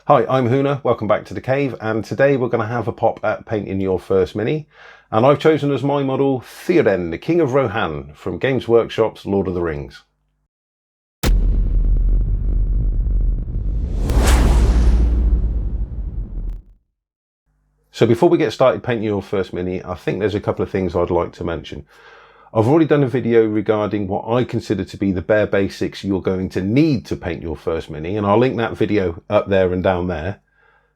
Hi, I'm Hoona, welcome back to the cave, and today we're going to have a pop at painting your first mini. And I've chosen as my model Theoden, the King of Rohan from Games Workshop's Lord of the Rings. So before we get started painting your first mini, I think there's a couple of things I'd like to mention. I've already done a video regarding what I consider to be the bare basics you're going to need to paint your first mini, and I'll link that video up there and down there.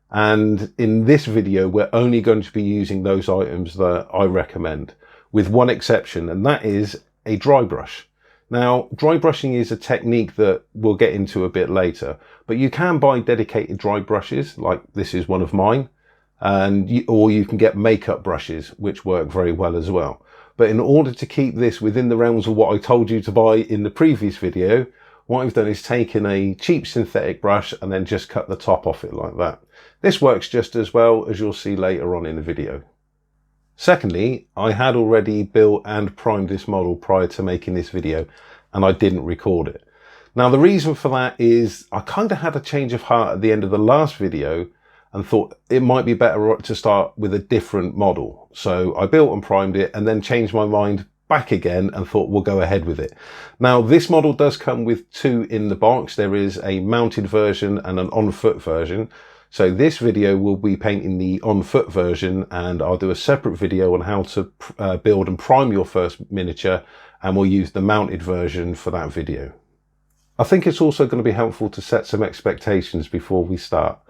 And in this video, we're only going to be using those items that I recommend, with one exception, and that is a dry brush. Now, dry brushing is a technique that we'll get into a bit later, but you can buy dedicated dry brushes, like this is one of mine, or you can get makeup brushes, which work very well as well. But in order to keep this within the realms of what I told you to buy in the previous video, what I've done is taken a cheap synthetic brush and then just cut the top off it like that. This works just as well, as you'll see later on in the video. Secondly, I had already built and primed this model prior to making this video, and I didn't record it. Now the reason for that is I kind of had a change of heart at the end of the last video and thought it might be better to start with a different model. So I built and primed it and then changed my mind back again and thought we'll go ahead with it. Now this model does come with two in the box. There is a mounted version and an on-foot version. So this video will be painting the on-foot version, and I'll do a separate video on how to build and prime your first miniature, and we'll use the mounted version for that video. I think it's also going to be helpful to set some expectations before we start.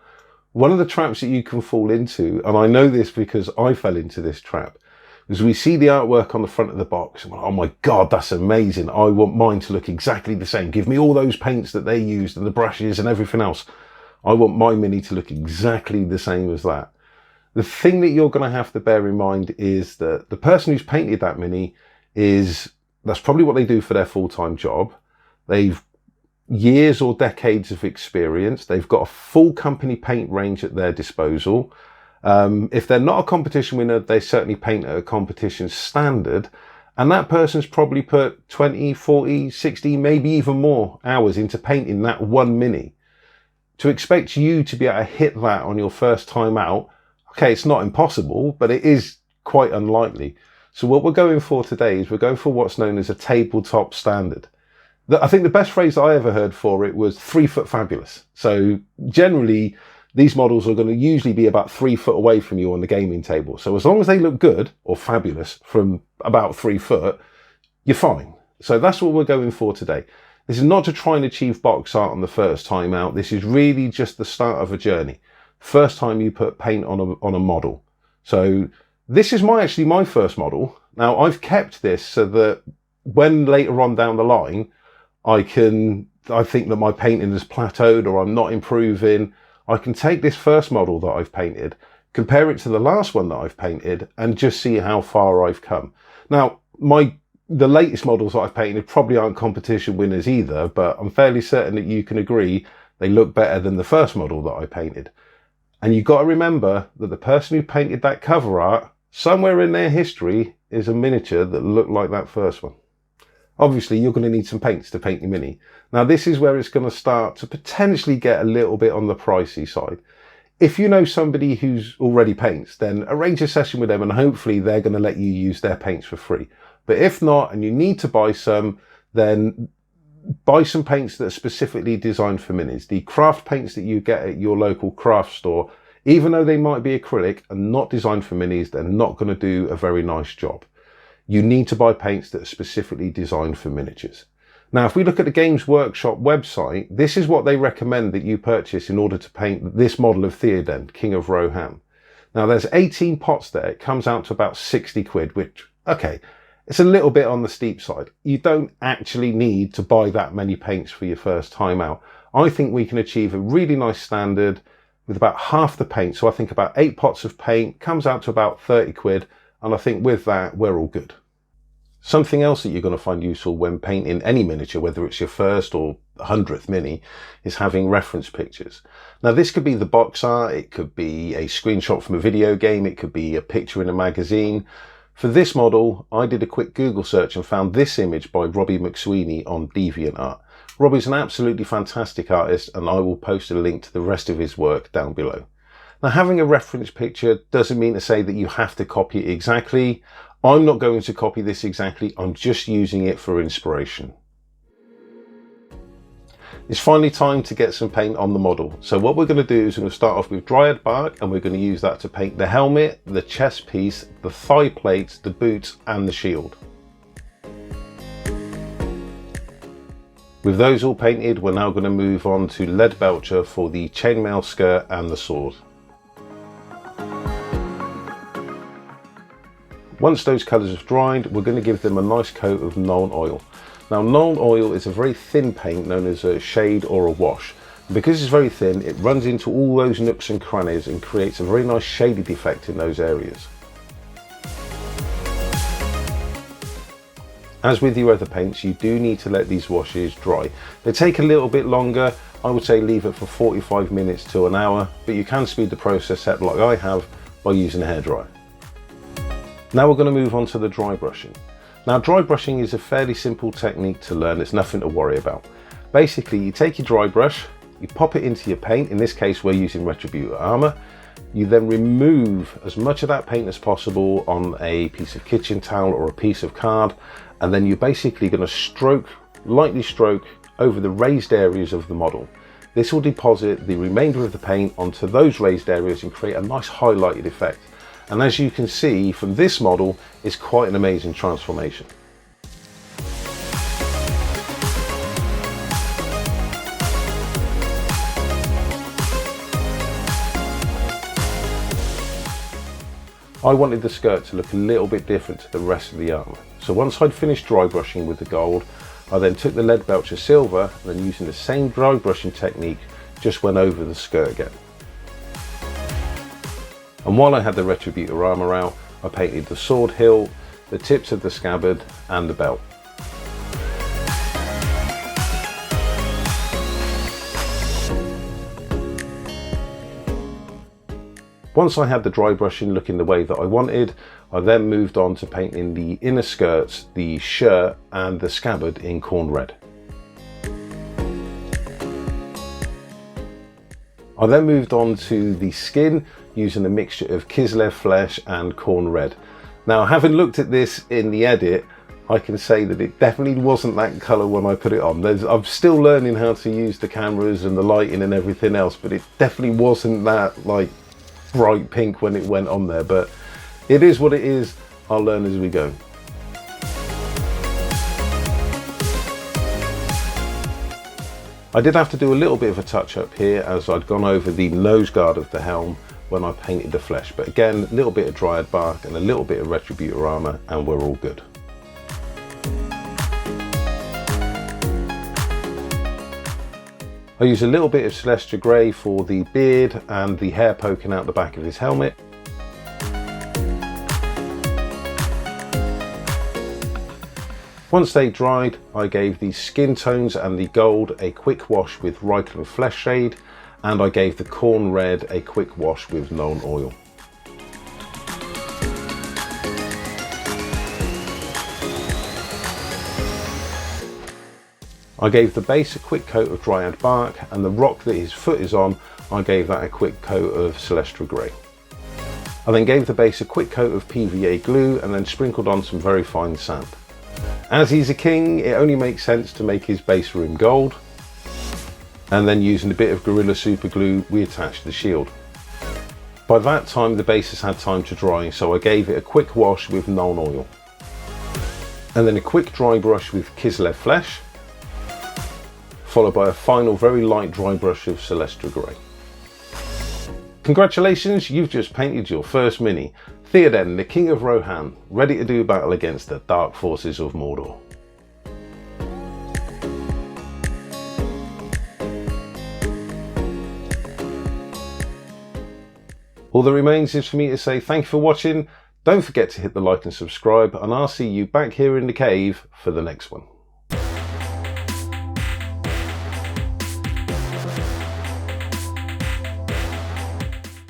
One of the traps that you can fall into, and I know this because I fell into this trap, is we see the artwork on the front of the box and we're like, oh my God, that's amazing. I want mine to look exactly the same. Give me all those paints that they used and the brushes and everything else. I want my mini to look exactly the same as that. The thing that you're going to have to bear in mind is that the person who's painted that mini that's probably what they do for their full-time job. They've years or decades of experience. They've got a full company paint range at their disposal. If they're not a competition winner, they certainly paint at a competition standard. And that person's probably put 20, 40, 60, maybe even more hours into painting that one mini. To expect you to be able to hit that on your first time out, okay, it's not impossible, but it is quite unlikely. So what we're going for today is we're going for what's known as a tabletop standard. I think the best phrase I ever heard for it was 3 foot fabulous. So generally, these models are going to usually be about 3 foot away from you on the gaming table. So as long as they look good or fabulous from about 3 foot, you're fine. So that's what we're going for today. This is not to try and achieve box art on the first time out. This is really just the start of a journey. First time you put paint on a model. So this is actually my first model. Now I've kept this so that when later on down the line, I think that my painting has plateaued or I'm not improving, I can take this first model that I've painted, compare it to the last one that I've painted, and just see how far I've come. Now, the latest models that I've painted probably aren't competition winners either, but I'm fairly certain that you can agree they look better than the first model that I painted. And you've got to remember that the person who painted that cover art, somewhere in their history, is a miniature that looked like that first one. Obviously, you're going to need some paints to paint your mini. Now, this is where it's going to start to potentially get a little bit on the pricey side. If you know somebody who's already paints, then arrange a session with them and hopefully they're going to let you use their paints for free. But if not, and you need to buy some, then buy some paints that are specifically designed for minis. The craft paints that you get at your local craft store, even though they might be acrylic and not designed for minis, they're not going to do a very nice job. You need to buy paints that are specifically designed for miniatures. Now, if we look at the Games Workshop website, this is what they recommend that you purchase in order to paint this model of Theoden, King of Rohan. Now, there's 18 pots there. It comes out to about 60 quid, which, okay, it's a little bit on the steep side. You don't actually need to buy that many paints for your first time out. I think we can achieve a really nice standard with about half the paint. So I think about 8 pots of paint comes out to about 30 quid. And I think with that, we're all good. Something else that you're going to find useful when painting any miniature, whether it's your first or 100th mini, is having reference pictures. Now, this could be the box art, it could be a screenshot from a video game, it could be a picture in a magazine. For this model, I did a quick Google search and found this image by Robbie McSweeney on Deviant Art, Robbie's an absolutely fantastic artist, and I will post a link to the rest of his work down below. Now, having a reference picture doesn't mean to say that you have to copy it exactly. I'm not going to copy this exactly, I'm just using it for inspiration. It's finally time to get some paint on the model. So what we're going to do is we're going to start off with dryad bark, and we're going to use that to paint the helmet, the chest piece, the thigh plates, the boots and the shield. With those all painted, we're now going to move on to lead belcher for the chainmail skirt and the sword. Once those colours have dried, we're going to give them a nice coat of Nuln Oil. Now, Nuln Oil is a very thin paint known as a shade or a wash. Because it's very thin, it runs into all those nooks and crannies and creates a very nice shaded effect in those areas. As with your other paints, you do need to let these washes dry. They take a little bit longer. I would say leave it for 45 minutes to an hour, but you can speed the process up like I have by using a hairdryer. Now we're going to move on to the dry brushing. Now, dry brushing is a fairly simple technique to learn. It's nothing to worry about. Basically, you take your dry brush, you pop it into your paint. In this case, we're using Retributor armor. You then remove as much of that paint as possible on a piece of kitchen towel or a piece of card, and then you're basically going to lightly stroke over the raised areas of the model. This will deposit the remainder of the paint onto those raised areas and create a nice highlighted effect. And as you can see from this model, it's quite an amazing transformation. I wanted the skirt to look a little bit different to the rest of the armour. So once I'd finished dry brushing with the gold, I then took the lead belcher silver and then, using the same dry brushing technique, just went over the skirt again. And while I had the Retributor armour out, I painted the sword hilt, the tips of the scabbard and the belt. Once I had the dry brushing looking the way that I wanted, I then moved on to painting the inner skirts, the shirt and the scabbard in corn red. I then moved on to the skin using a mixture of Kislev flesh and corn red. Now, having looked at this in the edit, I can say that it definitely wasn't that colour when I put it on. I'm still learning how to use the cameras and the lighting and everything else, but it definitely wasn't that like bright pink when it went on there, but it is what it is. I'll learn as we go. I did have to do a little bit of a touch up here as I'd gone over the nose guard of the helm when I painted the flesh, but again, a little bit of dryad bark and a little bit of Retributor armour and we're all good. I use a little bit of Celestia Grey for the beard and the hair poking out the back of his helmet. Once they dried, I gave the skin tones and the gold a quick wash with Reupload Flesh Shade, and I gave the corn red a quick wash with Nuln Oil. I gave the base a quick coat of dryad bark, and the rock that his foot is on, I gave that a quick coat of Celestia Grey. I then gave the base a quick coat of PVA glue and then sprinkled on some very fine sand. As he's a king, it only makes sense to make his base rim gold, and then using a bit of Gorilla Super Glue, we attached the shield. By that time, the base has had time to dry, so I gave it a quick wash with Nuln Oil, and then a quick dry brush with Kislev Flesh, followed by a final very light dry brush of Celestia Grey. Congratulations, you've just painted your first mini. Theoden, the King of Rohan, ready to do battle against the dark forces of Mordor. All that remains is for me to say thank you for watching. Don't forget to hit the like and subscribe, and I'll see you back here in the cave for the next one.